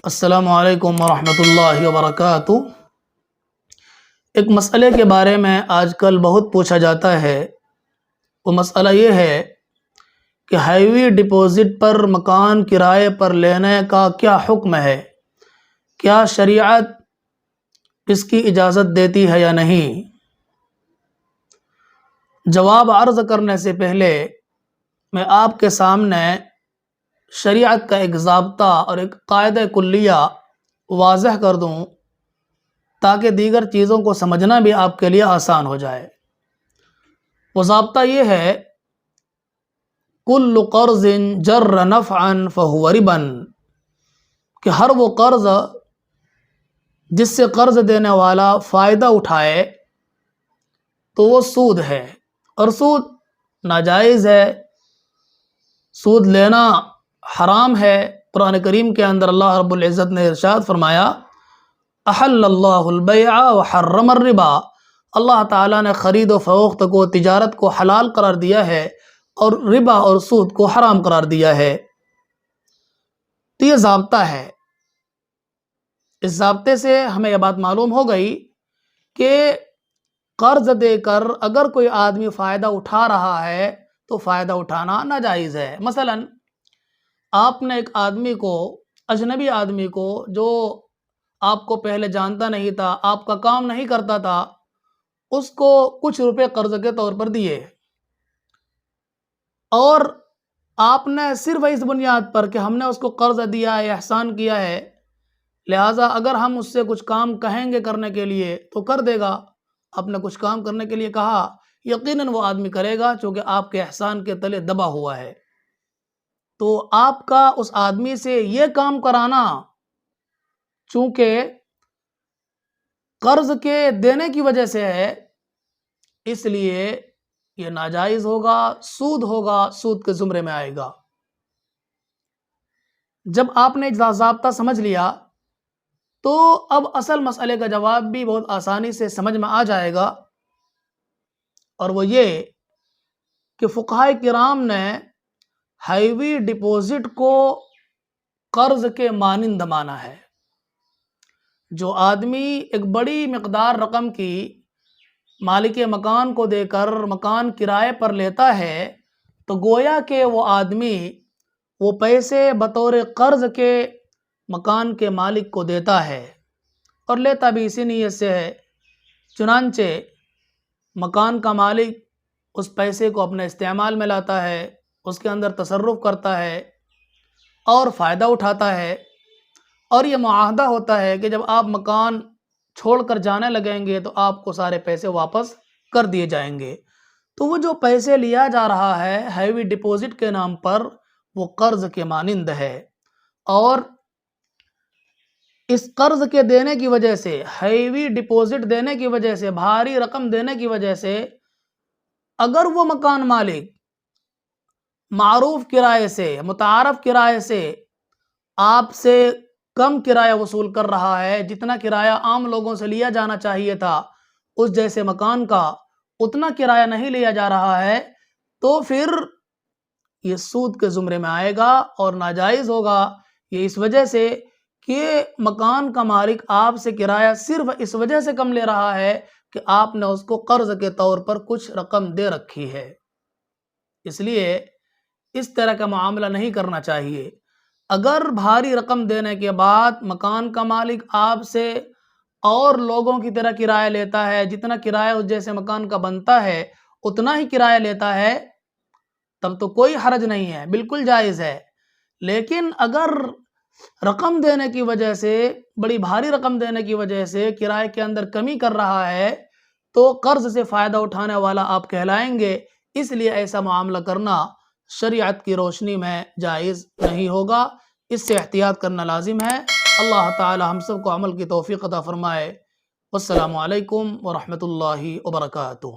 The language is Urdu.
السلام علیکم ورحمۃ اللہ وبرکاتہ۔ ایک مسئلے کے بارے میں آج کل بہت پوچھا جاتا ہے۔ وہ مسئلہ یہ ہے کہ ہیوی ڈپازٹ پر مکان کرائے پر لینے کا کیا حکم ہے؟ کیا شریعت اس کی اجازت دیتی ہے یا نہیں؟ جواب عرض کرنے سے پہلے میں آپ کے سامنے شریعت کا ایک ضابطہ اور ایک قاعدہ کلیہ واضح کر دوں تاکہ دیگر چیزوں کو سمجھنا بھی آپ کے لیے آسان ہو جائے۔ وہ ضابطہ یہ ہے: کل قرض جر نفعا فہو ربا، کہ ہر وہ قرض جس سے قرض دینے والا فائدہ اٹھائے تو وہ سود ہے، اور سود ناجائز ہے، سود لینا حرام ہے۔ قرآن کریم کے اندر اللہ رب العزت نے ارشاد فرمایا: احل اللہ البیع وحرم الربا، اللہ تعالیٰ نے خرید و فروخت کو، تجارت کو حلال قرار دیا ہے اور ربا اور سود کو حرام قرار دیا ہے۔ تو یہ ضابطہ ہے۔ اس ضابطے سے ہمیں یہ بات معلوم ہو گئی کہ قرض دے کر اگر کوئی آدمی فائدہ اٹھا رہا ہے تو فائدہ اٹھانا ناجائز ہے۔ مثلا آپ نے ایک آدمی کو، اجنبی آدمی کو، جو آپ کو پہلے جانتا نہیں تھا، آپ کا کام نہیں کرتا تھا، اس کو کچھ روپے قرض کے طور پر دیے، اور آپ نے صرف اس بنیاد پر کہ ہم نے اس کو قرض دیا ہے، احسان کیا ہے، لہٰذا اگر ہم اس سے کچھ کام کہیں گے کرنے کے لیے تو کر دے گا۔ آپ نے کچھ کام کرنے کے لیے کہا، یقیناً وہ آدمی کرے گا، چونکہ آپ کے احسان کے تلے دبا ہوا ہے۔ تو آپ کا اس آدمی سے یہ کام کرانا، چونکہ قرض کے دینے کی وجہ سے ہے، اس لیے یہ ناجائز ہوگا، سود ہوگا، سود کے زمرے میں آئے گا۔ جب آپ نے ضابطہ سمجھ لیا تو اب اصل مسئلے کا جواب بھی بہت آسانی سے سمجھ میں آ جائے گا، اور وہ یہ کہ فقہائے کرام نے ہیوی ڈپازٹ کو قرض کے مانند مانا ہے۔ جو آدمی ایک بڑی مقدار رقم کی مالک مکان کو دے کر مکان کرائے پر لیتا ہے تو گویا کہ وہ آدمی وہ پیسے بطور قرض کے مکان کے مالک کو دیتا ہے، اور لیتا بھی اسی نیت سے ہے۔ چنانچہ مکان کا مالک اس پیسے کو اپنے استعمال میں لاتا ہے، اس کے اندر تصرف کرتا ہے اور فائدہ اٹھاتا ہے، اور یہ معاہدہ ہوتا ہے کہ جب آپ مکان چھوڑ کر جانے لگیں گے تو آپ کو سارے پیسے واپس کر دیے جائیں گے۔ تو وہ جو پیسے لیا جا رہا ہے ہیوی ڈپازٹ کے نام پر، وہ قرض کے مانند ہے، اور اس قرض کے دینے کی وجہ سے، ہیوی ڈپازٹ دینے کی وجہ سے، بھاری رقم دینے کی وجہ سے، اگر وہ مکان مالک معروف کرائے سے، متعارف کرائے سے آپ سے کم کرایہ وصول کر رہا ہے، جتنا کرایہ عام لوگوں سے لیا جانا چاہیے تھا اس جیسے مکان کا اتنا کرایہ نہیں لیا جا رہا ہے، تو پھر یہ سود کے زمرے میں آئے گا اور ناجائز ہوگا۔ یہ اس وجہ سے کہ مکان کا مالک آپ سے کرایہ صرف اس وجہ سے کم لے رہا ہے کہ آپ نے اس کو قرض کے طور پر کچھ رقم دے رکھی ہے، اس لیے اس طرح کا معاملہ نہیں کرنا چاہیے۔ اگر بھاری رقم دینے کے بعد مکان کا مالک آپ سے اور لوگوں کی طرح کرایہ لیتا ہے، جتنا کرایہ اس جیسے مکان کا بنتا ہے اتنا ہی کرایہ لیتا ہے، تب تو کوئی حرج نہیں ہے، بالکل جائز ہے۔ لیکن اگر رقم دینے کی وجہ سے، بڑی بھاری رقم دینے کی وجہ سے کرائے کے اندر کمی کر رہا ہے تو قرض سے فائدہ اٹھانے والا آپ کہلائیں گے، اس لیے ایسا معاملہ کرنا شریعت کی روشنی میں جائز نہیں ہوگا۔ اس سے احتیاط کرنا لازم ہے۔ اللہ تعالی ہم سب کو عمل کی توفیق عطا فرمائے۔ والسلام علیکم ورحمۃ اللہ وبرکاتہ۔